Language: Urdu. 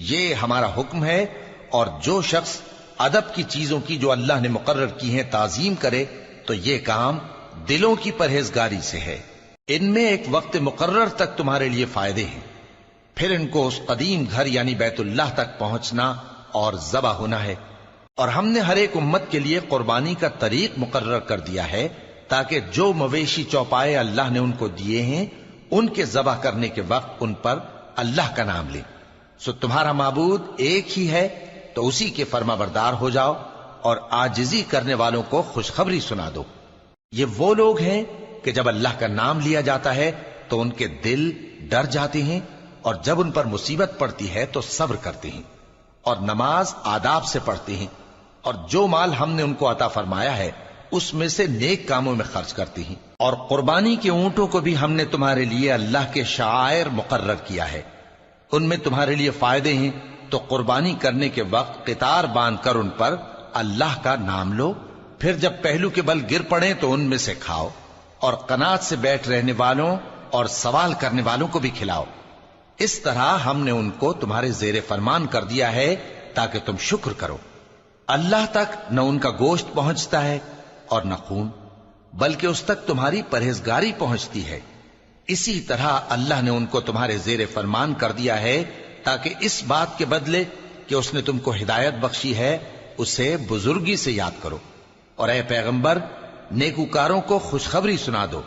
یہ ہمارا حکم ہے، اور جو شخص ادب کی چیزوں کی جو اللہ نے مقرر کی ہیں تعظیم کرے تو یہ کام دلوں کی پرہیزگاری سے ہے۔ ان میں ایک وقت مقرر تک تمہارے لیے فائدے ہیں، پھر ان کو اس قدیم گھر یعنی بیت اللہ تک پہنچنا اور ذبح ہونا ہے۔ اور ہم نے ہر ایک امت کے لیے قربانی کا طریق مقرر کر دیا ہے تاکہ جو مویشی چوپائے اللہ نے ان کو دیے ہیں ان کے ذبح کرنے کے وقت ان پر اللہ کا نام لیں۔ سو تمہارا معبود ایک ہی ہے، تو اسی کے فرما بردار ہو جاؤ اور عاجزی کرنے والوں کو خوشخبری سنا دو۔ یہ وہ لوگ ہیں کہ جب اللہ کا نام لیا جاتا ہے تو ان کے دل ڈر جاتے ہیں، اور جب ان پر مصیبت پڑتی ہے تو صبر کرتے ہیں، اور نماز آداب سے پڑھتے ہیں، اور جو مال ہم نے ان کو عطا فرمایا ہے اس میں سے نیک کاموں میں خرچ کرتے ہیں۔ اور قربانی کے اونٹوں کو بھی ہم نے تمہارے لیے اللہ کے شعائر مقرر کیا ہے، ان میں تمہارے لیے فائدے ہیں، تو قربانی کرنے کے وقت قطار باندھ کر ان پر اللہ کا نام لو، پھر جب پہلو کے بل گر پڑیں تو ان میں سے کھاؤ، اور قناعت سے بیٹھ رہنے والوں اور سوال کرنے والوں کو بھی کھلاؤ۔ اس طرح ہم نے ان کو تمہارے زیر فرمان کر دیا ہے تاکہ تم شکر کرو۔ اللہ تک نہ ان کا گوشت پہنچتا ہے اور نہ خون، بلکہ اس تک تمہاری پرہیزگاری پہنچتی ہے۔ اسی طرح اللہ نے ان کو تمہارے زیر فرمان کر دیا ہے تاکہ اس بات کے بدلے کہ اس نے تم کو ہدایت بخشی ہے اسے بزرگی سے یاد کرو، اور اے پیغمبر نیکوکاروں کو خوشخبری سنا دو۔